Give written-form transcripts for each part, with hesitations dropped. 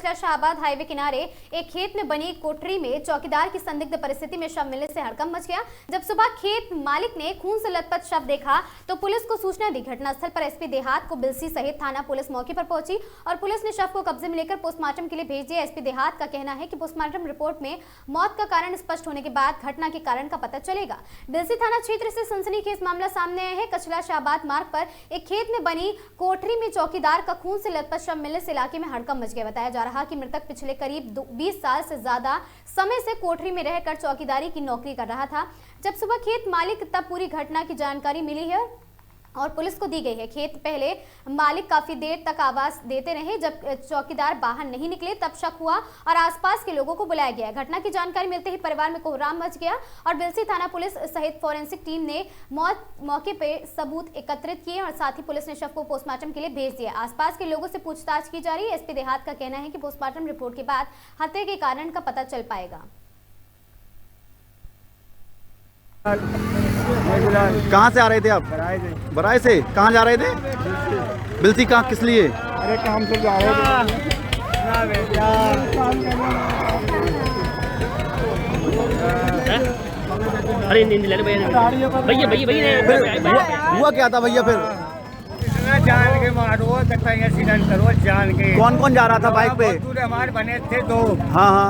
Kachla Shahabad highway किनारे एक खेत में बनी कोठरी में चौकीदार की संदिग्ध परिस्थिति में शव मिलने से हड़कंप मच गया। जब सुबह खेत मालिक ने खून से लथपथ शव देखा तो पुलिस को सूचना दी। घटनास्थल पर एसपी देहात को बिलसी सहित थाना पुलिस मौके पर पहुंची और पुलिस ने शव को कब्जे में लेकर पोस्टमार्टम के लिए भेज दिया। एसपी देहात का कहना है कि पोस्टमार्टम रिपोर्ट में मौत का कारण स्पष्ट होने के बाद घटना के कारण का पता चलेगा। बिलसी थाना क्षेत्र से सनसनीखेज मामला सामने आया है। कचला शाहबाद मार्ग पर एक खेत में बनी कोठरी में चौकीदार का खून से लथपथ शव मिलने से इलाके में हड़कंप मच गया। बताया जा रहा कि मृतक पिछले करीब 20 साल से ज्यादा समय से कोठरी में रहकर चौकीदारी की नौकरी कर रहा था। जब सुबह खेत मालिक तब पूरी घटना की जानकारी मिली है और पुलिस को दी गई है। खेत पहले मालिक काफी देर तक आवाज देते रहे। जब चौकीदार बाहर नहीं निकले तब शक हुआ और आसपास के लोगों को बुलाया गया। घटना की जानकारी मिलते ही परिवार में कोहराम मच गया और बिलसी थाना पुलिस सहित फोरेंसिक टीम ने मौके पे सबूत एकत्रित किए और साथ ही पुलिस ने शव को पोस्टमार्टम के लिए भेज दिया। आसपास के लोगों से पूछताछ की जा रही है। एसपी देहात का कहना है कि पोस्टमार्टम रिपोर्ट के बाद हत्या के कारण का पता चल पाएगा। कहाँ से आ रहे थे आप? बराय से। कहाँ जा रहे थे? बिलसी। कहाँ, किस लिए? अरे काम से जा रहे थे। अरे भैया हुआ क्या था भैया? फिर जान के मारो, एक्सीडेंट करो जान के। कौन कौन जा रहा था बाइक पे? हमारे बने थे दो। हाँ।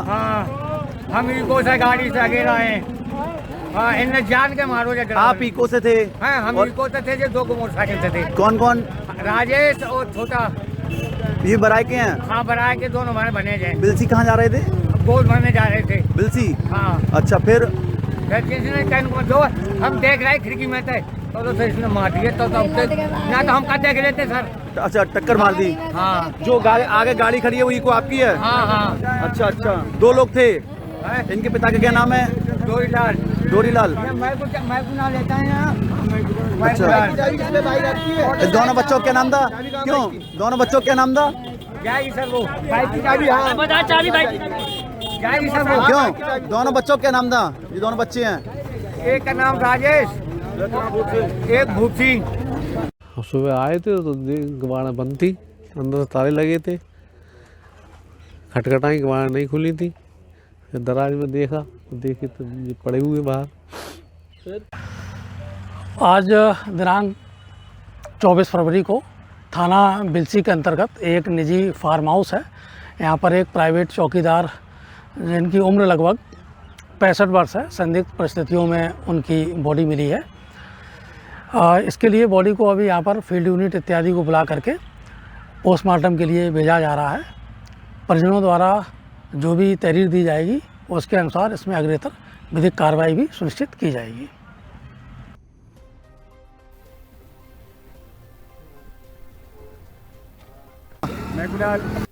हम इको से गाड़ी से आगे आए। हाँ, इन्हें जान के मारो। आप इको से थे? हाँ, हम इको से थे। दो मोटरसाइकिल से थे। कौन कौन? राजेश और छोटा। ये बराय के हैं? हाँ, बराय के दोनों हमारे बने जाए। बिलसी कहाँ जा रहे थे? गोल भरने जा रहे थे। बिलसी। हाँ। अच्छा, फिर किसी ने जो हम देख रहे खिड़की में थे तो इसने मार दिए। तो ना तो हम का देख लेते सर। अच्छा, टक्कर मार दी। हाँ। जो आगे गाड़ी खड़ी है वो इको आपकी है? हाँ। अच्छा। दो लोग थे। इनके पिता का क्या नाम है? डोरीलाल। मैं को ना लेता है। अच्छा। दोनों बच्चों का क्या नाम था? क्यों दोनों बच्चों का क्या नाम था? जाएगी सर वो बाइक की चाबी। हाँ, बता चाबी बाइक जाएगी सर वो। क्यों दोनों बच्चों का क्या नाम था? ये दोनों बच्चे हैं। एक का नाम राजेश, एक भूपी। सुबह आए थे तो गवाड़ा बंद थी, अंदर ताले लगे थे। खटखटाई, गवाड़ा नहीं खुली थी। फिर दराज में देखी तो ये पड़े हुए बाहर। आज दिनांक 24 फरवरी को थाना बिलसी के अंतर्गत एक निजी फार्म हाउस है। यहाँ पर एक प्राइवेट चौकीदार जिनकी उम्र लगभग 65 वर्ष है, संदिग्ध परिस्थितियों में उनकी बॉडी मिली है। इसके लिए बॉडी को अभी यहाँ पर फील्ड यूनिट इत्यादि को बुला करके पोस्टमार्टम के लिए भेजा जा रहा है। परिजनों द्वारा जो भी तहरीर दी जाएगी उसके अनुसार इसमें अग्रेतर विधिक कार्रवाई भी सुनिश्चित की जाएगी।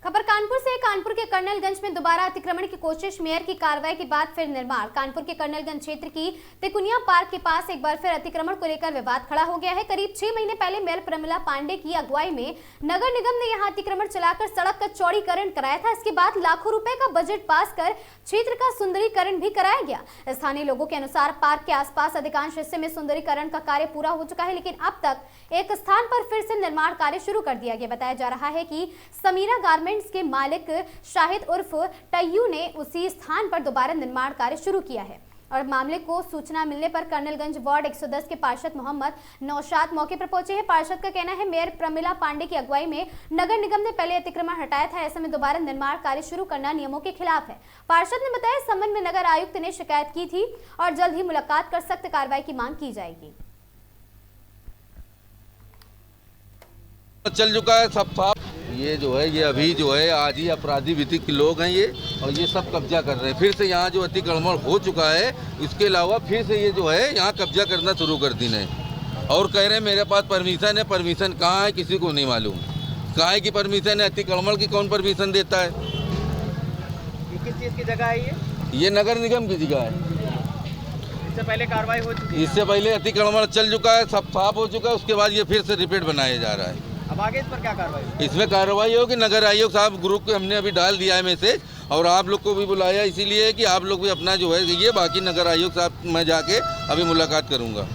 खबर कानपुर से। कानपुर के कर्नलगंज में दोबारा अतिक्रमण की कोशिश। मेयर की कार्रवाई के बाद फिर निर्माण। कानपुर के कर्नलगंज क्षेत्र की तिकुनिया पार्क के पास एक बार फिर अतिक्रमण को लेकर विवाद खड़ा हो गया है। करीब 6 महीने पहले मेयर प्रमिला पांडे की अगुवाई में नगर निगम ने यहां अतिक्रमण चलाकर सड़क का चौड़ीकरण कराया था। इसके बाद लाखों रुपए का बजट पास कर क्षेत्र का सुंदरीकरण भी कराया गया। स्थानीय लोगों के अनुसार पार्क के आसपास अधिकांश हिस्से में सुंदरीकरण का कार्य पूरा हो चुका है, लेकिन अब तक एक स्थान पर फिर से निर्माण कार्य शुरू कर दिया गया। बताया जा रहा है कि समीरा गारमेंट्स के मालिक शाहिद उर्फ टय्यू ने उसी स्थान पर दोबारा निर्माण कार्य शुरू किया है और मामले को सूचना मिलने पर कर्नलगंज वार्ड 110 के पार्षद मोहम्मद नौशाद मौके पर पहुंचे हैं। पार्षद का कहना है मेयर प्रमिला पांडे की अगुवाई में नगर निगम ने पहले अतिक्रमण हटाया था, ऐसे में दोबारा निर्माण कार्य शुरू करना नियमों के खिलाफ है। पार्षद ने बताया इस संबंध में नगर आयुक्त ने शिकायत की थी और जल्द ही मुलाकात कर सख्त कार्रवाई की मांग की जाएगी। चल चुका है सब साफ। ये जो है ये अभी जो है आज ही अपराधी विधिक के लोग हैं ये, और ये सब कब्जा कर रहे हैं। फिर से यहाँ जो अतिक्रमण हो चुका है, इसके अलावा फिर से ये जो है यहाँ कब्जा करना शुरू कर दी है और कह रहे हैं मेरे पास परमिशन है। परमिशन कहाँ है किसी को नहीं मालूम। कहाँ की परमिशन है? अतिक्रमण की कौन परमिशन देता है? ये किस चीज़ की जगह है? ये नगर निगम की जगह है। इससे पहले कार्रवाई हो चुकी है? इससे पहले अतिक्रमण चल चुका है, सब साफ हो चुका है। उसके बाद ये फिर से रिपीट बनाया जा रहा है। अब आगे इस पर क्या कार्रवाई? इसमें कार्रवाई होगी। नगर आयोग साहब ग्रुप को हमने अभी डाल दिया है मैसेज, और आप लोग को भी बुलाया इसीलिए कि आप लोग भी अपना जो है ये, बाकी नगर आयोग साहब मैं जाके अभी मुलाकात करूंगा।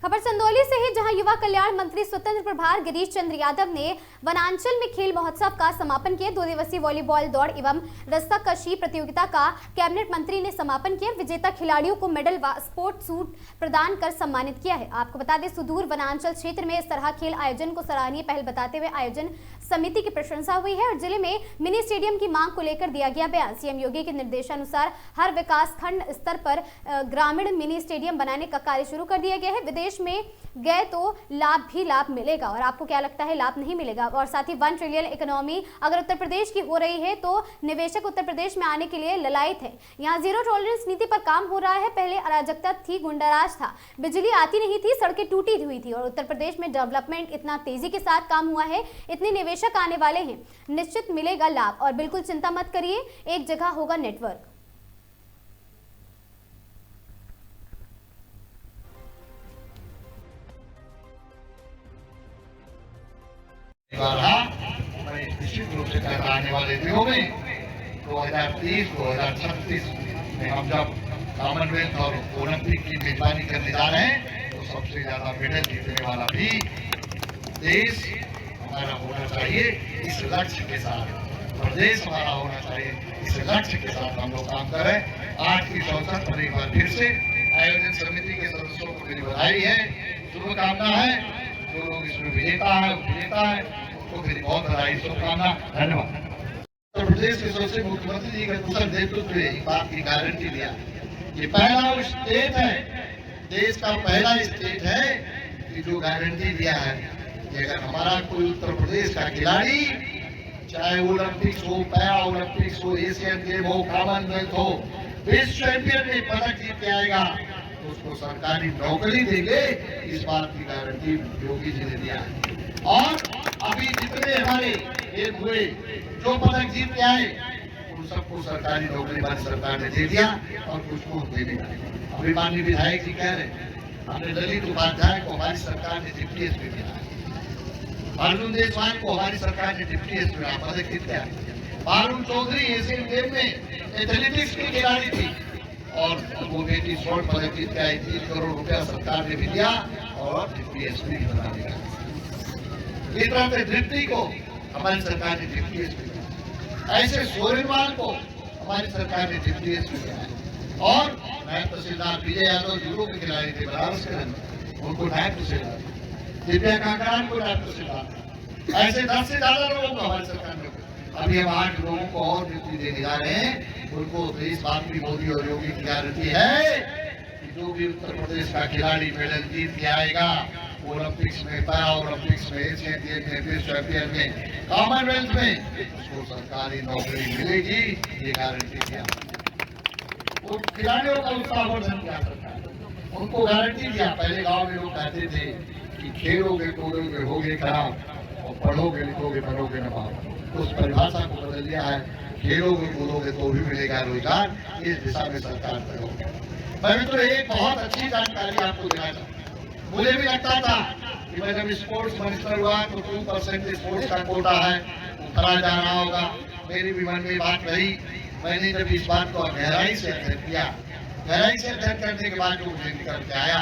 खबर चंदौली से है, जहां युवा कल्याण मंत्री स्वतंत्र प्रभार गिरीश चंद्र यादव ने वनांचल में खेल महोत्सव का समापन किया। 2 दिवसीय वॉलीबॉल दौड़ एवं रस्साकशी प्रतियोगिता का कैबिनेट मंत्री ने समापन किया। विजेता खिलाड़ियों को मेडल व स्पोर्ट्स सूट प्रदान कर सम्मानित किया है। आपको बता दें, सुदूर वनांचल क्षेत्र में इस तरह खेल आयोजन को सराहनीय पहल बताते हुए आयोजन समिति की प्रशंसा हुई है और जिले में मिनी स्टेडियम की मांग को लेकर दिया गया बयान। सीएम योगी के निर्देशानुसार हर विकास खंड स्तर पर ग्रामीण मिनी स्टेडियम बनाने का कार्य शुरू कर दिया गया है। विदेश में गए तो लाभ मिलेगा, और आपको क्या लगता है लाभ नहीं मिलेगा? और साथ ही 1 ट्रिलियन इकोनॉमी अगर उत्तर प्रदेश की हो रही है तो निवेशक उत्तर प्रदेश में आने के लिए ललायत है। यहाँ जीरो टॉलरेंस नीति पर काम हो रहा है। पहले अराजकता थी, गुंडाराज था, बिजली आती नहीं थी, सड़कें टूटी हुई थी, और उत्तर प्रदेश में डेवलपमेंट इतना तेजी के साथ काम हुआ है, इतने निवेशक आने वाले हैं, निश्चित मिलेगा लाभ। और बिल्कुल चिंता मत करिए, एक जगह होगा नेटवर्क। मैं निश्चित रूप से कहता आने वाले दिनों में 2030-2036 में हम जब कॉमनवेल्थ और ओलंपिक की मेजबानी करने जा रहे हैं तो सबसे ज्यादा मेडल जीतने वाला भी देश हमारा होना चाहिए। इस लक्ष्य के साथ प्रदेश हमारा होना चाहिए, इस लक्ष्य के साथ हम लोग काम कर रहे हैं। आज की इस अवसर पर एक बार फिर से आयोजन समिति के सदस्यों को मेरी बधाई है, शुभकामना है। जो लोग इसमें विजेता है उनको मेरी बहुत बधाई, शुभकामना, धन्यवाद। उत्तर प्रदेश के सबसे मुख्यमंत्री जी का कुशल नेतृत्व ने इस बात की गारंटी दिया। ये पहला स्टेट है, देश का पहला स्टेट है कि जो गारंटी दिया है कि अगर हमारा कोई उत्तर प्रदेश का खिलाड़ी, चाहे ओलंपिक्स हो, पैरा ओलंपिक्स हो, एशियन गेम हो, कॉमनवेल्थ हो, विश्व चैंपियन में पदक जीत के आएगा तो उसको सरकारी नौकरी देंगे। इस बात की गारंटी योगी जी ने दिया है। और अभी जितने हमारे खेल हुए, जो पदक जीत के आए, उन सबको सरकारी नौकरी हमारी सरकार ने दे दिया और कुछ को देने का। अभी माननीय विधायक जी कह रहे हैं, हमने ललित उपाध्याय को हमारी सरकार ने डिप्टी एसपी दिया है, अर्जुन देशवाल को हमारी सरकार ने डिप्टी एसपी पदक जीत किया। पारुल चौधरी एशियन गेम में एथलेटिक्स की खिलाड़ी थी और वो बेटी स्वर्ण पदक जीत के आई। 3 करोड़ रुपया सरकार ने भी दिया और डिप्टी एसपी बना दिया। इस तरह से डिप्टी को हमारी सरकार ने डिप्टी एसपी दिया, ऐसे सोरेनवाल को हमारी सरकार ने डिप्टी एसपी दिया। और नायब तहसीलदार विजय यादव जुड़ो के खिलाड़ी थे बनारस के अंदर, उनको नायब तहसीलदार, दिव्या काकरान को नायब तहसीलदार, ऐसे 10 से ज्यादा लोगों को हमारी सरकार ने। अभी हम 8 लोगों को और ड्यूटी देने जा रहे हैं। उनको तो इस बात की मोदी और योगी की गारंटी है कि जो भी उत्तर प्रदेश का खिलाड़ी मेडल जीत के आएगा, ओलंपिक्स में, पैरा ओलंपिक्स में, एशियन गेम में, विश्व चैंपियन में, कॉमनवेल्थ में, उसको सरकारी नौकरी मिलेगी, ये गारंटी दिया। उन खिलाड़ियों का उत्साहवर्धन किया सरकार, उनको गारंटी दिया। पहले गाँव में लोग कहते थे कि खेलोगे कूदोगे होगे खराब और पढ़ोगे लिखोगे बनोगे नवाब। उस परिभाषा को बदल दिया है, खेलोगे कूदोगे तो भी मिलेगा रोजगार। इस दिशा में सरकार तय होगी। मैं तो एक बहुत अच्छी जानकारी आपको देना चाहता हूँ। मुझे भी लगता था कि मैं जब स्पोर्ट्स मिनिस्टर हुआ तो 2% स्पोर्ट्स का कोटा है, करा जा रहा होगा। मेरी भी मन में बात रही। मैंने जब इस बात को गहराई से अध्ययन किया, गहराई से अध्ययन करने के बाद जो मुझे निकल के आया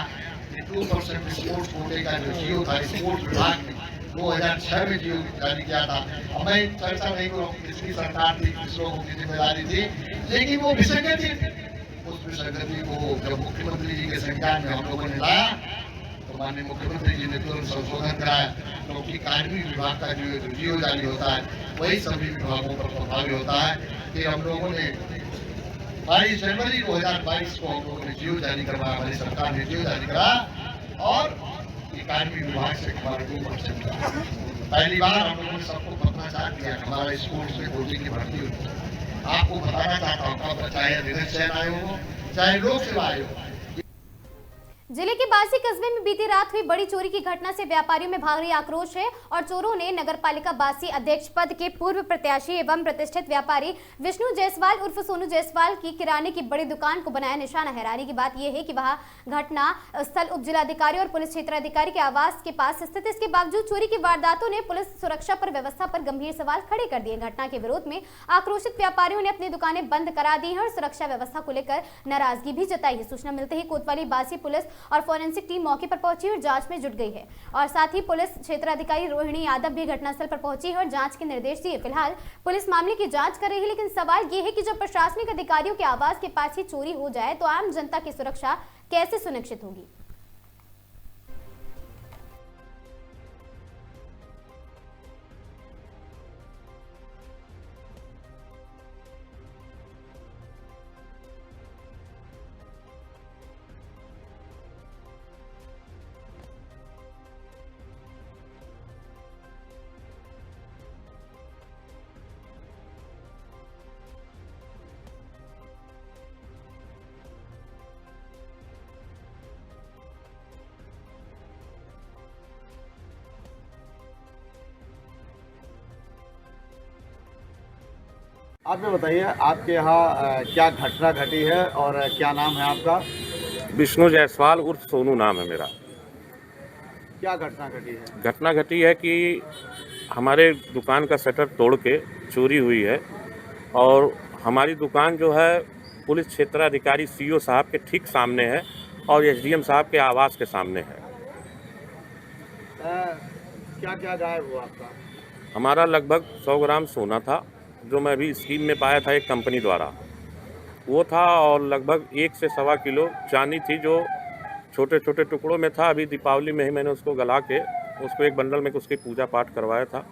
कि 2% स्पोर्ट्स कोटे का जो जियो था, स्पोर्ट्स विभाग में 2006 में जियो जारी किया था। अब मैं चर्चा नहीं करूँ किसकी सरकार थी, किस लोगों की जिम्मेदारी थी, लेकिन वो विसंगति थी। उस विसंगति को जब मुख्यमंत्री जी के संज्ञान में हम लोगों ने लाया तो माननीय मुख्यमंत्री जी ने तुरंत संशोधन कराया, क्योंकि कार्मिक विभाग का जो जियो जारी होता है वही सभी विभागों पर प्रभावी होता है। कि हम लोगों ने 22 जनवरी 2022 को हम लोगों ने जियो जारी करवाया, हमारी सरकार ने जियो जारी कराया और कार्मिक विभाग से हमारे 2% पहली बार हम लोगों ने सबको पत्राचार किया हमारा स्पोर्ट्स में कोचिंग की भर्ती हुई। आपको बताना चाहता हूँ, चाहे निरंतर चयन आयोग हो, चाहे लोक सेवा आयोग हो। जिले के बासी कस्बे में बीती रात हुई बड़ी चोरी की घटना से व्यापारियों में भारी आक्रोश है और चोरों ने नगरपालिका बासी अध्यक्ष पद के पूर्व प्रत्याशी एवं प्रतिष्ठित व्यापारी विष्णु जायसवाल उर्फ सोनू जायसवाल की किराने की बड़ी दुकान को बनाया निशाना। हैरानी की बात यह है कि वहां घटना स्थल उप जिलाधिकारी और पुलिस क्षेत्राधिकारी के आवास के पास स्थित। इसके बावजूद चोरी की वारदातों ने पुलिस सुरक्षा पर व्यवस्था पर गंभीर सवाल खड़े कर दिए। घटना के विरोध में आक्रोशित व्यापारियों ने अपनी दुकानें बंद करा दी हैं और सुरक्षा व्यवस्था को लेकर नाराजगी भी जताई है। सूचना मिलते ही कोतवाली बासी पुलिस और फोरेंसिक टीम मौके पर पहुंची और जांच में जुट गई है। और साथ ही पुलिस क्षेत्राधिकारी रोहिणी यादव भी घटनास्थल पर पहुंची है और जांच के निर्देश दिए। फिलहाल पुलिस मामले की जांच कर रही है, लेकिन सवाल ये है कि जब प्रशासनिक अधिकारियों के आवास के पास ही चोरी हो जाए तो आम जनता की सुरक्षा कैसे सुनिश्चित होगी। आप ये बताइए, आपके यहाँ क्या घटना घटी है और क्या नाम है आपका? विष्णु जायसवाल उर्फ सोनू नाम है मेरा। क्या घटना घटी है? घटना घटी है कि हमारे दुकान का शटर तोड़ के चोरी हुई है और हमारी दुकान जो है पुलिस क्षेत्राधिकारी सीओ साहब के ठीक सामने है और एसडीएम साहब के आवास के सामने है। क्या क्या गायब हुआ आपका? हमारा लगभग 100 ग्राम सोना था जो मैं अभी स्कीम में पाया था एक कंपनी द्वारा, वो था, और लगभग 1 से 1.25 किलो चांदी थी जो छोटे छोटे टुकड़ों में था। अभी दीपावली में ही मैंने उसको गला के उसको एक बंडल में उसकी पूजा पाठ करवाया था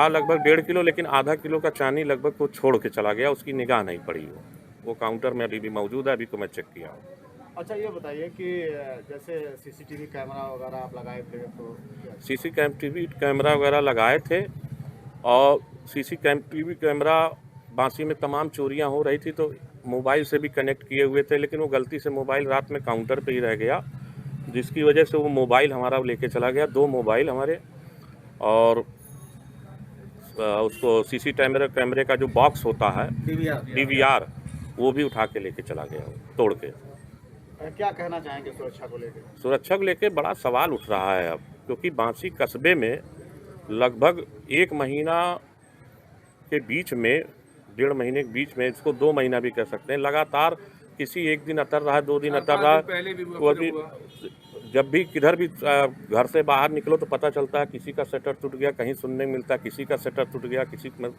लगभग 1.5 किलो, लेकिन आधा किलो का चांदी लगभग वो छोड़ के चला गया, उसकी निगाह नहीं पड़ी। वो काउंटर में अभी भी मौजूद है, अभी को मैं चेक किया। अच्छा, ये बताइए कि जैसे सीसीटीवी कैमरा वगैरह आप लगाए थे तो सीसीटीवी कैमरा वगैरह लगाए थे और सीसीटीवी कैमरा बांसी में तमाम चोरियां हो रही थी तो मोबाइल से भी कनेक्ट किए हुए थे, लेकिन वो गलती से मोबाइल रात में काउंटर पे ही रह गया, जिसकी वजह से वो मोबाइल हमारा लेके चला गया। 2 मोबाइल हमारे, और उसको सीसी कैमरे का जो बॉक्स होता है DVR वो भी उठा के लेके चला गया तोड़ के। क्या कहना चाहेंगे सुरक्षा को लेकर? सुरक्षा को लेके बड़ा सवाल उठ रहा है अब, क्योंकि बांसी कस्बे में लगभग 1 महीना के बीच में, 1.5 महीने के बीच में, इसको 2 महीना भी कह सकते हैं, लगातार किसी एक दिन अतर रहा, 2 दिन अतर रहा। वो भी जब भी किधर भी घर से बाहर निकलो तो पता चलता है किसी का शटर टूट गया, कहीं सुनने मिलता है किसी का शटर टूट गया, किसी में।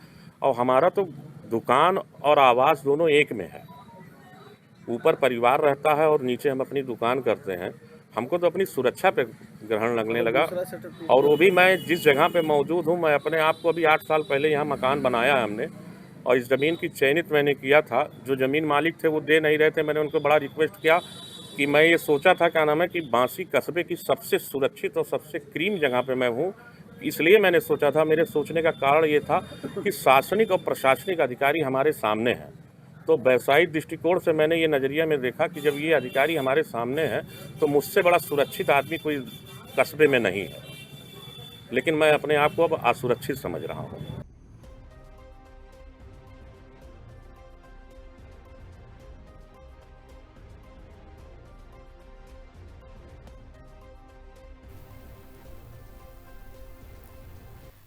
और हमारा तो दुकान और आवास दोनों एक में है, ऊपर परिवार रहता है और नीचे हम अपनी दुकान करते हैं। हमको तो अपनी सुरक्षा पे ग्रहण लगने लगा, और वो भी मैं जिस जगह पे मौजूद हूँ, मैं अपने आप को अभी 8 साल पहले यहाँ मकान बनाया है हमने, और इस ज़मीन की चयनित मैंने किया था। जो ज़मीन मालिक थे वो दे नहीं रहे थे, मैंने उनको बड़ा रिक्वेस्ट किया कि मैं ये सोचा था, क्या नाम है, कि बांसी कस्बे की सबसे सुरक्षित और सबसे क्रीम जगह पे मैं हूँ। इसलिए मैंने सोचा था, मेरे सोचने का कारण ये था कि शासनिक और प्रशासनिक अधिकारी हमारे सामने हैं, तो व्यावसायिक दृष्टिकोण से मैंने ये नज़रिया में देखा कि जब ये अधिकारी हमारे सामने हैं तो मुझसे बड़ा सुरक्षित आदमी कोई कस्बे में नहीं है, लेकिन मैं अपने आप को अब असुरक्षित समझ रहा हूँ।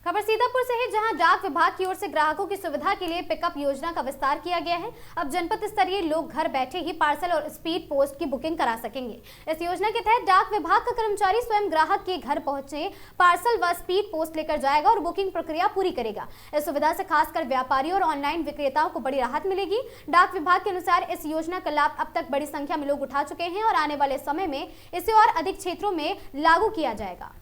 खबर सीतापुर से है, जहां डाक विभाग की ओर से ग्राहकों की सुविधा के लिए पिकअप योजना का विस्तार किया गया है। अब जनपद स्तरीय लोग घर बैठे ही पार्सल और स्पीड पोस्ट की बुकिंग करा सकेंगे। इस योजना के तहत डाक विभाग का कर्मचारी स्वयं ग्राहक के घर पहुंचे पार्सल व स्पीड पोस्ट लेकर जाएगा और बुकिंग प्रक्रिया पूरी करेगा। इस सुविधा से खासकर व्यापारियों और ऑनलाइन विक्रेताओं को बड़ी राहत मिलेगी। डाक विभाग के अनुसार इस योजना का लाभ अब तक बड़ी संख्या में लोग उठा चुके हैं और आने वाले समय में इसे और अधिक क्षेत्रों में लागू किया जाएगा।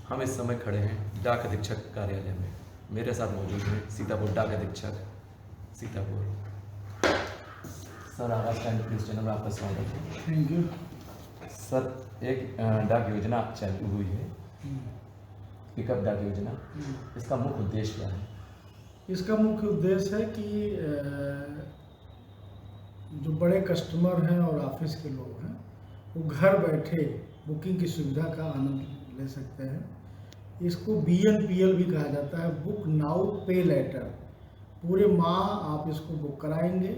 हम इस समय खड़े हैं डाक अधीक्षक कार्यालय में। मेरे साथ मौजूद हैं सीतापुर डाक अधीक्षक सीतापुर। सर, आगाज टाइम प्लीज चैनल में आपका स्वागत है। थैंक यू सर, एक डाक योजना चालू हुई है, पिकअप डाक योजना। इसका मुख्य उद्देश्य क्या है? इसका मुख्य उद्देश्य है कि जो बड़े कस्टमर हैं और ऑफिस के लोग हैं वो घर बैठे बुकिंग की सुविधा का आनंद ले सकते हैं। इसको BNPL भी कहा जाता है, बुक नाउ पे लेटर। पूरे माह आप इसको बुक कराएंगे,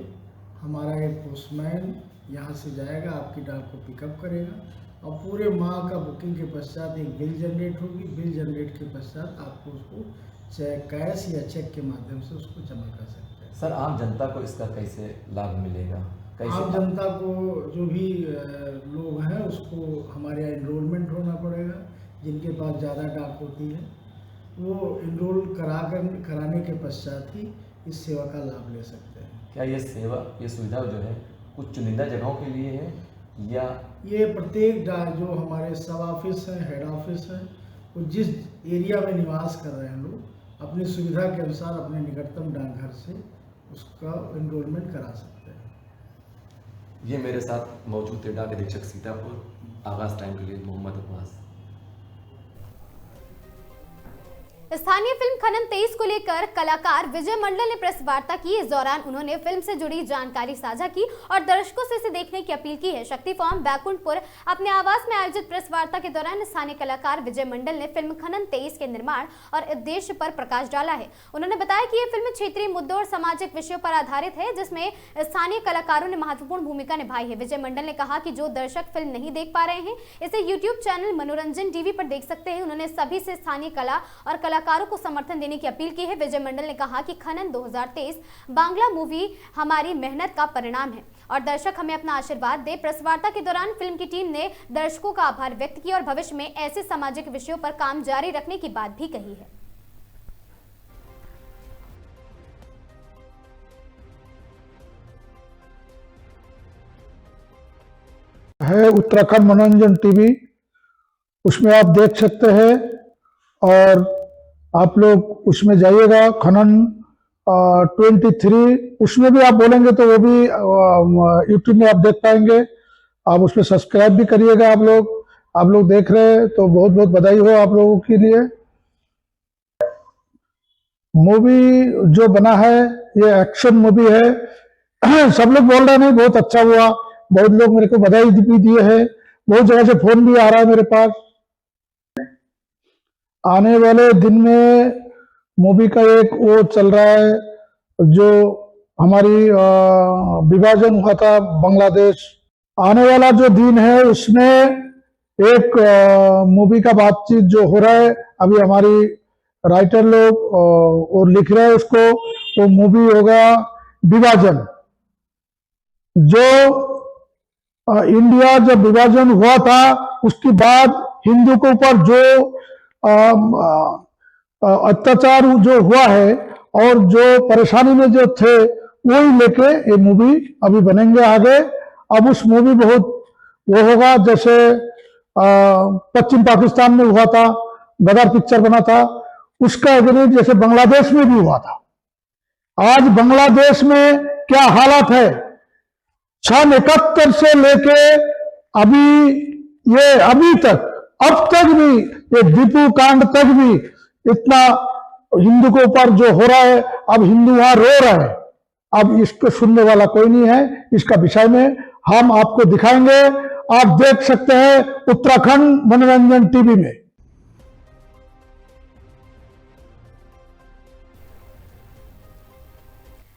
हमारा एक पोस्टमैन यहाँ से जाएगा, आपकी डाक को पिकअप करेगा और पूरे माह का बुकिंग के पश्चात एक बिल जनरेट होगी। बिल जनरेट के पश्चात आपको उसको कैश या चेक के माध्यम से उसको जमा कर सकते हैं। सर, आम जनता को इसका कैसे लाभ मिलेगा? आम जनता को जो भी लोग हैं उसको हमारे यहाँ इनरोलमेंट होना पड़ेगा। जिनके पास ज़्यादा डाक होती है वो इनरोल कराने के पश्चात ही इस सेवा का लाभ ले सकते हैं। क्या ये सुविधा जो है कुछ चुनिंदा जगहों के लिए है या ये प्रत्येक जो हमारे सब ऑफिस हैं, हेड ऑफिस हैं, वो जिस एरिया में निवास कर रहे हैं लोग अपनी सुविधा के अनुसार अपने निकटतम डाकघर से उसका इनरोलमेंट करा सकते हैं। ये मेरे साथ मौजूद थे डाक अधीक्षक सीतापुर, आगाज टाइम के लिए मोहम्मद अब्बास। स्थानीय फिल्म खनन 23 को लेकर कलाकार विजय मंडल ने प्रेस वार्ता की। इस दौरान उन्होंने फिल्म से जुड़ी जानकारी साझा की और दर्शकों से इसे देखने की अपील की है। शक्ति फार्म बैकुंठपुर अपने आवास में आयोजित प्रेस वार्ता के दौरान स्थानीय कलाकार विजय मंडल ने फिल्म खनन 23 के निर्माण और उद्देश्य पर प्रकाश डाला है। उन्होंने बताया कि यह फिल्म क्षेत्रीय मुद्दों और सामाजिक विषयों पर आधारित है, जिसमें स्थानीय कलाकारों ने महत्वपूर्ण भूमिका निभाई है। विजय मंडल ने कहा कि जो दर्शक फिल्म नहीं देख पा रहे हैं इसे यूट्यूब चैनल मनोरंजन टीवी पर देख सकते हैं। उन्होंने सभी से स्थानीय कला और कलाकारों को समर्थन देने की अपील की है। विजय मंडल ने कहा कि खनन 2023 बांग्ला मूवी हमारी मेहनत का परिणाम है और दर्शक हमें अपना आशीर्वाद दे। प्रेस वार्ता के दौरान फिल्म की टीम ने दर्शकों का आभार व्यक्त किया और भविष्य में ऐसे सामाजिक विषयों पर काम जारी रखने की बात भी कही है। उत्तराखंड मनोरंजन टीवी, उसमें आप देख सकते हैं और आप लोग उसमें जाइएगा। खनन 23 उसमें भी आप बोलेंगे तो वो भी यूट्यूब में आप देख पाएंगे। आप उसमें सब्सक्राइब भी करिएगा। आप लोग देख रहे हैं तो बहुत बहुत बधाई हो आप लोगों के लिए। मूवी जो बना है ये एक्शन मूवी है। सब लोग बोल रहे हैं बहुत अच्छा हुआ, बहुत लोग मेरे को बधाई भी दिए हैं, बहुत जगह से फोन भी आ रहा है मेरे पास। आने वाले दिन में मूवी का एक वो चल रहा है जो हमारी विभाजन हुआ था बांग्लादेश, आने वाला जो दिन है उसमें एक मूवी का बातचीत जो हो रहा है। अभी हमारी राइटर लोग और लिख रहे हैं उसको, वो मूवी होगा विभाजन। जो इंडिया जब विभाजन हुआ था उसके बाद हिंदू के ऊपर जो अत्याचार जो हुआ है और जो परेशानी में जो थे वही लेके ये मूवी अभी बनेंगे आगे। अब उस मूवी बहुत वो होगा जैसे पश्चिम पाकिस्तान में हुआ था, गदर पिक्चर बना था, उसका अगेंस्ट जैसे बांग्लादेश में भी हुआ था। आज बांग्लादेश में क्या हालत है, सन 71 से लेके अभी तक, अब तक भी ये दीपू कांड तक भी इतना हिंदू के ऊपर जो हो रहा है, अब हिंदू वहां रो रहे हैं। अब इसको सुनने वाला कोई नहीं है। इसका विषय में हम आपको दिखाएंगे, आप देख सकते हैं उत्तराखंड मनोरंजन टीवी में।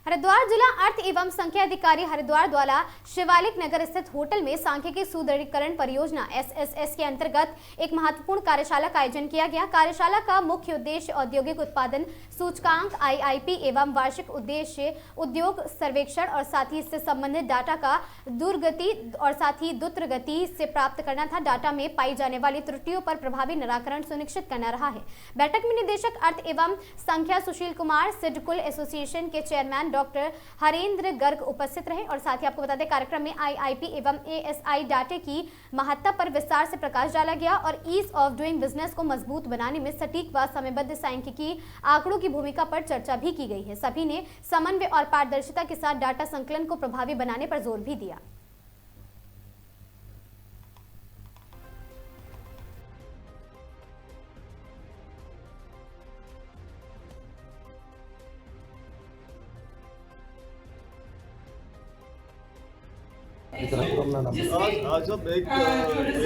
हरिद्वार जिला अर्थ एवं संख्या अधिकारी हरिद्वार द्वारा शिवालिक नगर स्थित होटल में सांख्यिकी सुदृढ़ीकरण परियोजना SSS के अंतर्गत एक महत्वपूर्ण कार्यशाला का आयोजन किया गया। कार्यशाला का मुख्य उद्देश्य औद्योगिक उत्पादन सूचकांक IIP एवं वार्षिक उद्देश्य उद्योग सर्वेक्षण और साथ ही इससे संबंधित डाटा का दूरगति और साथ ही द्रुत गति से प्राप्त करना था। डाटा में पाई जाने वाली त्रुटियों पर प्रभावी निराकरण सुनिश्चित करना रहा है। बैठक में निदेशक अर्थ एवं संख्या सुशील कुमार, सिडकुल एसोसिएशन के चेयरमैन डॉक्टर हरेंद्र गर्ग उपस्थित रहे और साथ ही आपको बता दें कार्यक्रम में IIP एवं ASI डाटे की महत्ता पर विस्तार से प्रकाश डाला गया और ईज ऑफ डूइंग बिजनेस को मजबूत बनाने में सटीक व समयबद्ध सांख्यिकी आंकड़ों की भूमिका पर चर्चा भी की गई है। सभी ने समन्वय और पारदर्शिता के साथ डाटा संकलन को प्रभावी बनाने पर जोर भी दिया। आज हम एक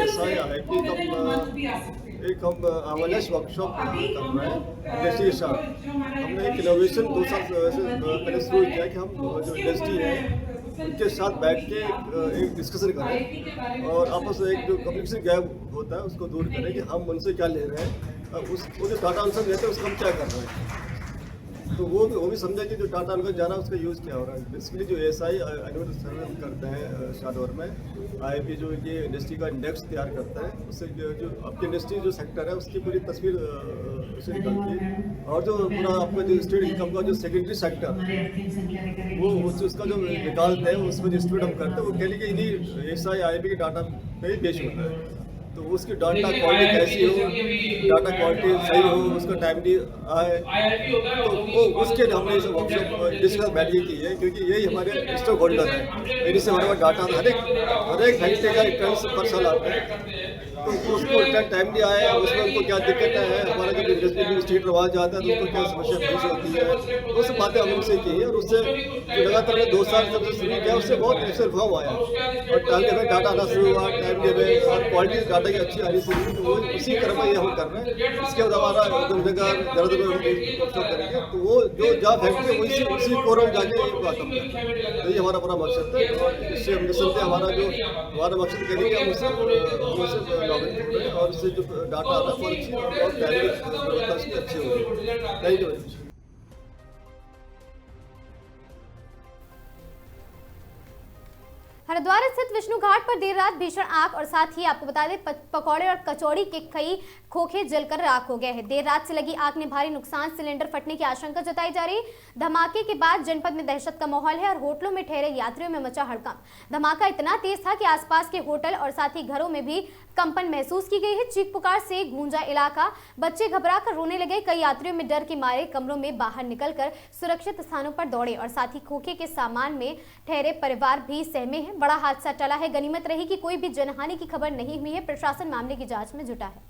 SIIP एक हम अवेयरनेस वर्कशॉप कर रहे हैं इंडस्ट्री के साथ। हमने एक इनोवेशन 2 साल पहले शुरू किया कि हम जो इंडस्ट्री है उनके साथ बैठ के एक डिस्कशन करें और आपस में एक जो कम्युनिकेशन गैप होता है उसको दूर करें कि हम उनसे क्या ले रहे हैं, अब वो जो डाटा आंसर देते हैं उसका हम क्या कर रहे हैं, तो वो भी समझे कि जो डाटा उनको जाना उसका यूज़ क्या हो रहा है। बेसिकली जो एएसआई एनुअल सर्वे हम करते हैं शाहडोर में, आईआईपी जो ये इंडस्ट्री का इंडेक्स तैयार करता है, उससे जो आपकी इंडस्ट्री जो सेक्टर है उसकी पूरी तस्वीर उससे निकलती है, और जो पूरा आपका जो स्टेट इनकम का जो सेकेंडरी सेक्टर वो उसका जो निकालते हैं उसको जो स्टूडेंट हम करते हैं वो कह लीजिए इन्हीं एएसआई आईआईपी के डाटा पे ही बेच होता है। तो उसकी डाटा क्वालिटी कैसी हो, डाटा क्वालिटी सही हो, उसका टाइमली आए, तो वो उसके लिए हमने इस वर्कशॉप डिस्कस बैठ की है, क्योंकि यही हमारे स्टॉक होल्डर है, इन्हीं से हमारे पास डाटा हर एक घंटे का टन पर साल आता है, तो उसको टाइमली आए, उसमें उनको क्या दिक्कत है, हमारा जो इंडस्ट्री स्टेट रवाज जाता है तो उसको क्या समस्या फेस होती है, वो सब बातें हमने उनसे की है, और उससे जो लगातार 2 साल जब से शुरू किया उससे बहुत अच्छा भाव आया, और टाइम में डाटा आना शुरू हुआ, टाइम में और क्वालिटी डाटा की अच्छी आनी शुरू हुई, तो वो उसी क्रम में ये हम कर रहे हैं। इसके बाद हमारा करेंगे, तो वो जो जहाँ फैक्ट्री उसी कोरम जाके ये बात हम करें, तो ये हमारा बड़ा मकसद है, और इससे हम निश्चित हमारा मकसद करेंगे हम उससे और इससे जो डाटा आता है अच्छी और तैयारी अच्छी होगी। Thank you. हरिद्वार स्थित विष्णु घाट पर देर रात भीषण आग और साथ ही आपको बता दें पकौड़े और कचौड़ी के कई खोखे जलकर राख हो गए हैं। देर रात से लगी आग ने भारी नुकसान, सिलेंडर फटने की आशंका जताई जा रही। धमाके के बाद जनपद में दहशत का माहौल है और होटलों में ठहरे यात्रियों में मचा हड़कंप। धमाका इतना तेज था कि आसपास के होटल और साथ ही घरों में भी कंपन महसूस की गई है। चीख पुकार से गूंजा इलाका, बच्चे घबराकर रोने लगे। कई यात्रियों में डर के मारे कमरों में बाहर निकलकर सुरक्षित स्थानों पर दौड़े और साथ ही खोखे के सामान में ठहरे परिवार भी सहमे हैं। बड़ा हादसा टला है। गनीमत रही कि कोई भी जनहानि की खबर नहीं हुई है। प्रशासन मामले की जांच में जुटा है।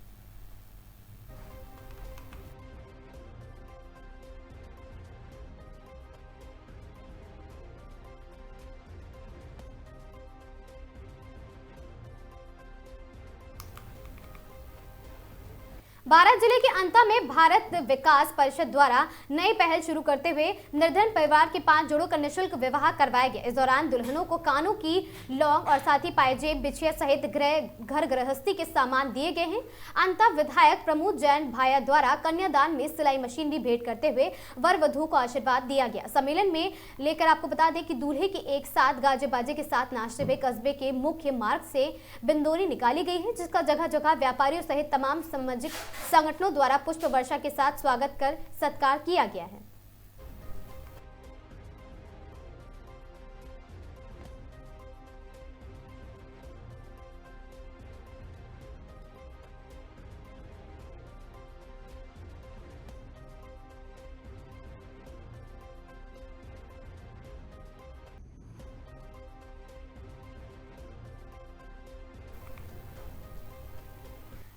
बारात जिले के अंता में भारत विकास परिषद द्वारा नई पहल शुरू करते हुए निर्धन परिवार के 5 जोड़ों का निःशुल्क विवाह करवाया गया। इस दौरान दुल्हनों को कानों की लौंग और साथ ही पायजेब, बिछिया सहित घर गृहस्थी के सामान दिए गए हैं। अंता विधायक प्रमोद जैन भाया द्वारा कन्यादान में सिलाई मशीन भी भेंट करते हुए वर वधू को आशीर्वाद दिया गया। सम्मेलन में लेकर आपको बता दें कि दूल्हे के एक साथ गाजे बाजे के साथ नाचते हुए कस्बे के मुख्य मार्ग से बिंदोरी निकाली गई है, जिसका जगह जगह व्यापारियों सहित तमाम सामाजिक संगठनों द्वारा पुष्प वर्षा के साथ स्वागत कर सत्कार किया गया है।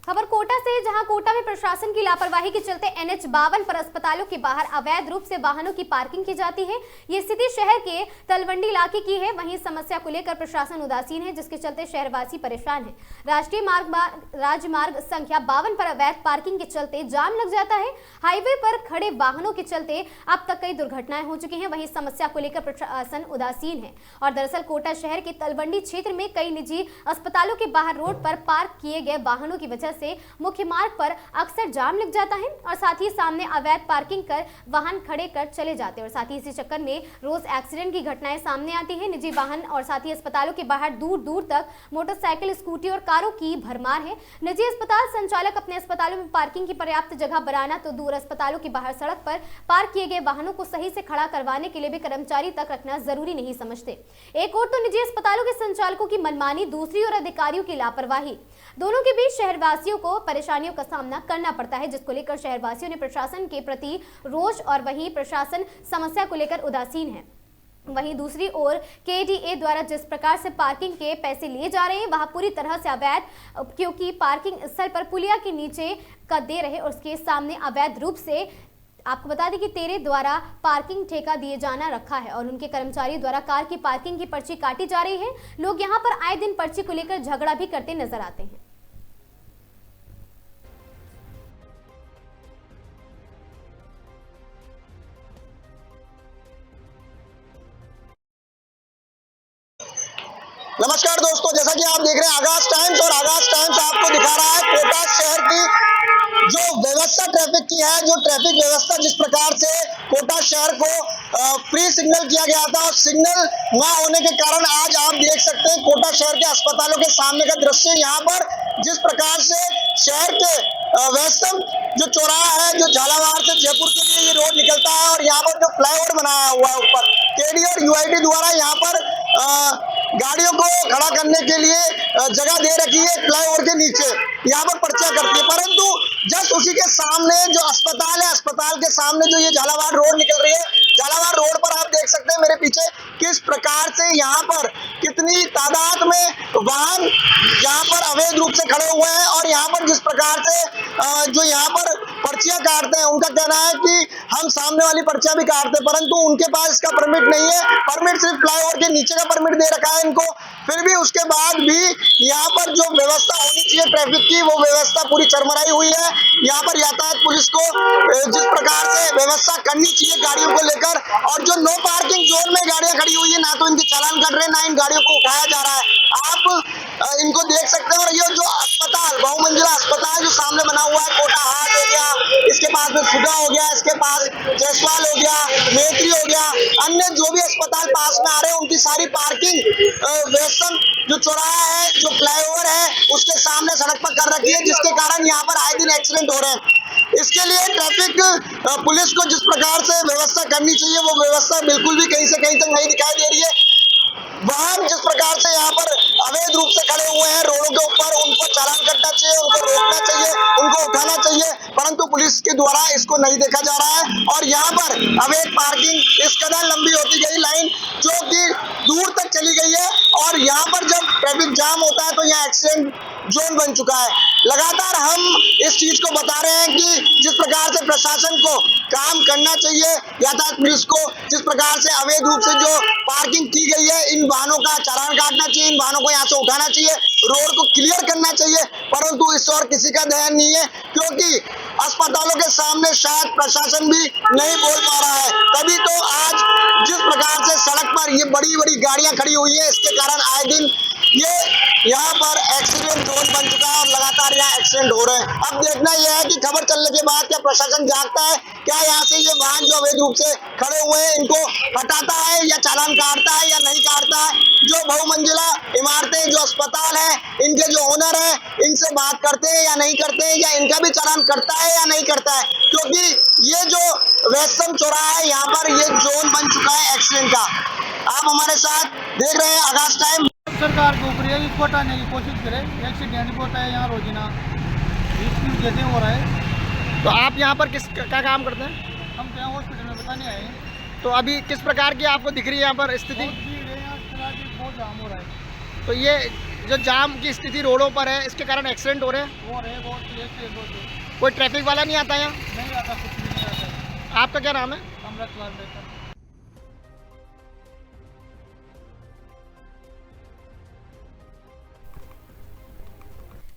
खबर कोटा से, जहां कोटा में प्रशासन की लापरवाही के चलते NH-52 पर अस्पतालों के बाहर अवैध रूप से वाहनों की पार्किंग की जाती है। ये स्थिति शहर के तलवंडी इलाके की है। वहीं समस्या को लेकर प्रशासन उदासीन है, जिसके चलते शहरवासी परेशान है। राष्ट्रीय राजमार्ग संख्या 52 पर अवैध पार्किंग के चलते जाम लग जाता है। हाईवे पर खड़े वाहनों के चलते अब तक कई दुर्घटनाएं हो चुकी हैं। वहीं समस्या को लेकर प्रशासन उदासीन है और दरअसल कोटा शहर के तलवंडी क्षेत्र में कई निजी अस्पतालों के बाहर रोड पर पार्क किए गए वाहनों की वजह से मुख्य मार्ग पर अक्सर जाम लग जाता है और साथ ही सामने अवैध पार्किंग कर वाहन खड़े कर चले जाते हैं और साथ ही इसी चक्कर में रोज एक्सीडेंट की घटनाएं सामने आती हैं। निजी वाहन और साथ ही अस्पतालों के बाहर दूर दूर तक मोटरसाइकिल, स्कूटी और कारों की भरमार है। निजी अस्पताल संचालक अपने अस्पतालों में पार्किंग की पर्याप्त जगह बनाना तो दूर, अस्पतालों के बाहर सड़क पर पार्क किए गए वाहनों को सही से खड़ा करवाने के लिए भी कर्मचारी तक रखना जरूरी नहीं समझते। एक और तो निजी अस्पतालों के संचालकों की मनमानी, दूसरी ओर अधिकारियों की लापरवाही। दोनों के बीच शहरवासियों को परेशानियों का सामना करना पड़ता है, जिसको लेकर शहरवासियों ने प्रशासन के प्रति रोष और वहीं प्रशासन समस्या को लेकर उदासीन है। वहीं दूसरी ओर KDA द्वारा जिस प्रकार से पार्किंग के पैसे लिए जा रहे हैं वह पूरी तरह से अवैध, क्योंकि पार्किंग स्थल पर पुलिया के नीचे का दे रहे और उसके सामने अवैध रूप से आपको बता दें कि तेरे द्वारा पार्किंग ठेका दिए जाना रखा है और उनके कर्मचारी द्वारा कार की पार्किंग की पर्ची काटी जा रही है। लोग यहां पर आए दिन पर्ची को लेकर झगड़ा भी करते नजर आते हैं। नमस्कार दोस्तों, जैसा कि आप देख रहे हैं आगाज टाइम्स, और आगाज टाइम्स आपको दिखा रहा है कोटा शहर की जो व्यवस्था ट्रैफिक की है, जो ट्रैफिक व्यवस्था जिस प्रकार से कोटा शहर को फ्री सिग्नल किया गया था, और सिग्नल ना होने के कारण आज आप देख सकते हैं कोटा शहर के अस्पतालों के सामने का दृश्य। यहाँ पर जिस प्रकार से शहर के वैष्णव जो चौराहा है, जो झालावाड़ से जयपुर के लिए ये रोड निकलता है, और यहाँ पर जो फ्लाईओवर बनाया हुआ है ऊपर केडी और यूआईडी द्वारा यहाँ पर गाड़ियों को खड़ा करने के लिए जगह दे रखी है फ्लाईओवर के नीचे, यहाँ पर पर्चा करती है। परंतु जस्ट उसी के सामने जो अस्पताल है, अस्पताल के सामने जो ये झालावाड़ रोड निकल रही है, झालावाड़ रोड पर आप देख सकते हैं मेरे पीछे किस प्रकार से यहाँ पर कितनी तादाद में वाहन यहाँ पर अवैध रूप से खड़े हुए हैं, और यहाँ पर जिस प्रकार से जो यहाँ पर पर्चियां काटते हैं, उनका कहना है कि हम सामने वाली पर्चियां भी काटते हैं, परंतु उनके पास इसका परमिट नहीं है। परमिट सिर्फ फ्लाईओवर के नीचे का परमिट दे रखा है इनको। फिर भी उसके बाद भी यहाँ पर जो व्यवस्था होनी चाहिए ट्रैफिक की, वो व्यवस्था पूरी चरमराई हुई है। यहाँ पर यातायात पुलिस को जिस प्रकार से व्यवस्था करनी चाहिए गाड़ियों को लेकर, और जो नो पार्किंग जोन में गाड़ियां खड़ी हुई है, ना तो इनके चालान कट रहे, ना इन गाड़ियों को उठाया जा रहा है। आप इनको देख सकते हैं। और ये जो अस्पताल, बहुमंजिला अस्पताल जो सामने बना हुआ है, कोटा हाट हो गया, इसके पास में सुधा हो गया, इसके पास जयसवाल हो गया, नेत्री हो गया, अन्य जो भी अस्पताल पास में आ रहे हैं, उनकी सारी पार्किंग वेस्टर्न जो चौराहा है, जो फ्लाईओवर है, उसके सामने सड़क पर कर रखी है, जिसके कारण यहाँ पर आए दिन एक्सीडेंट हो रहे हैं। इसके लिए ट्रैफिक पुलिस को जिस प्रकार से व्यवस्था करनी चाहिए, वो व्यवस्था बिल्कुल भी कहीं से कहीं तक नहीं दिखाई दे रही है। वाहन जिस प्रकार से यहाँ पर अवैध रूप से खड़े हुए हैं रोडों के ऊपर, उनको चालान करना चाहिए, उनको रोकना चाहिए, उनको उठाना चाहिए, परंतु पुलिस के द्वारा इसको नहीं देखा जा रहा है। और यहाँ पर अवैध पार्किंग इस कदर लंबी होती गई लाइन, जो कि दूर तक चली गई है, और यहाँ पर जब ट्रैफिक जाम होता है तो यहाँ एक्सीडेंट जोन बन चुका है। लगातार हम इस चीज को बता रहे हैं कि जिस प्रकार से प्रशासन को काम करना चाहिए, यातायात पुलिस को जिस प्रकार से अवैध रूप से जो पार्किंग की गई है, इन वाहनों का चालान काटना चाहिए, इन वाहनों को यहाँ से उठाना चाहिए, रोड को क्लियर करना चाहिए, परंतु इस और किसी का ध्यान नहीं है, क्योंकि अस्पतालों के सामने शायद प्रशासन भी नहीं बोल पा रहा है। तभी तो आज जिस प्रकार से सड़क पर ये बड़ी बड़ी गाड़ियां खड़ी हुई है, इसके कारण आए दिन ये यहाँ पर एक्सीडेंट जोन बन चुका है, और लगातार यहाँ एक्सीडेंट हो रहे हैं। अब देखना यह है कि खबर चलने के बाद क्या प्रशासन जागता है, क्या यहाँ से ये वाहन जो अवैध रूप से खड़े हुए हैं इनको हटाता है, या चालान काटता है या नहीं काटता है। जो बहुमंजिला इमारतें, जो अस्पताल है, इनके जो ओनर है, इनसे बात करते हैं या नहीं करते हैं, या इनका भी चालान करता है या नहीं करता है, क्योंकि ये जो वैष्णव चौराहा है, यहाँ पर ये जोन बन चुका है एक्सीडेंट का। आप हमारे साथ देख रहे हैं आगाज टाइम। सरकार के ऊपर इसको हटाने की कोशिश करे, एक्सीडेंट होता है यहाँ रोजाना, इसकी वजह से हो रहा है। तो आप यहाँ पर किस का काम करते हैं? हम तो यहाँ हॉस्पिटल में बताने आए हैं। तो अभी किस प्रकार की आपको दिख रही है यहाँ पर स्थिति? बहुत जाम हो रहा है। तो ये जो जाम की स्थिति रोडों पर है, इसके कारण एक्सीडेंट हो रहे हैं। बहुत कोई ट्रैफिक वाला नहीं आता यहाँ? नहीं आता, कुछ भी नहीं आता। आपका क्या नाम है? अमृतलाल बेहतर।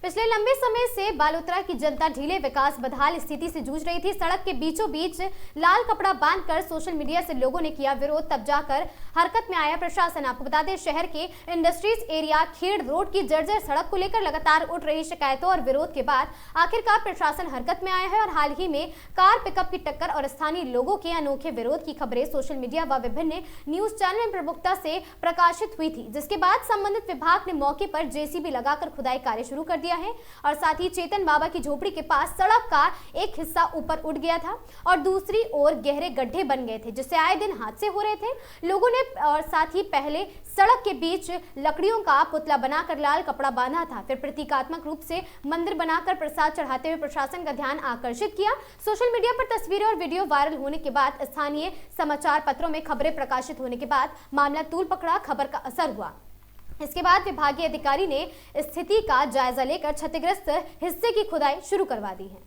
पिछले लंबे समय से बालोतरा की जनता ढीले विकास बदहाल स्थिति से जूझ रही थी। सड़क के बीचों बीच लाल कपड़ा बांधकर सोशल मीडिया से लोगों ने किया विरोध, तब जाकर हरकत में आया प्रशासन। आपको बता दें, शहर के इंडस्ट्रीज एरिया खेड़ रोड की जर्जर सड़क को लेकर लगातार उठ रही शिकायतों और विरोध के बाद आखिरकार प्रशासन हरकत में आया है, और हाल ही में कार पिकअप की टक्कर और स्थानीय लोगों के अनोखे विरोध की खबरें सोशल मीडिया व विभिन्न न्यूज चैनल में प्रमुखता से प्रकाशित हुई थी, जिसके बाद संबंधित विभाग ने मौके पर जेसीबी लगाकर खुदाई कार्य शुरू कर दिया है, और साथ ही चेतन बाबा की झोपड़ी के पास सड़क का एक हिस्सा ऊपर उठ गया था और दूसरी ओर गहरे गड्ढे बन गए थे, जिससे आए दिन हादसे हो रहे थे। लोगों ने और साथ ही पहले सड़क के बीच लकड़ियों का पुतला बनाकर लाल कपड़ा बांधा था, फिर प्रतीकात्मक रूप से मंदिर बनाकर प्रसाद चढ़ाते हुए प्रशासन का ध्यान आकर्षित किया। सोशल मीडिया पर तस्वीरें और वीडियो वायरल होने के बाद स्थानीय समाचार पत्रों में खबरें प्रकाशित होने के बाद मामला तूल पकड़ा, खबर का असर हुआ। इसके बाद विभागीय अधिकारी ने स्थिति का जायजा लेकर क्षतिग्रस्त हिस्से की खुदाई शुरू करवा दी है।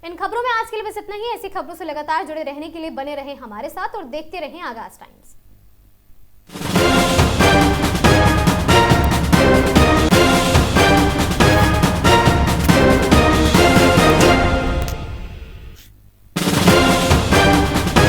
इन खबरों में आज के लिए बस इतना ही। ऐसी खबरों से लगातार जुड़े रहने के लिए बने रहें हमारे साथ और देखते रहें आगाज टाइम्स।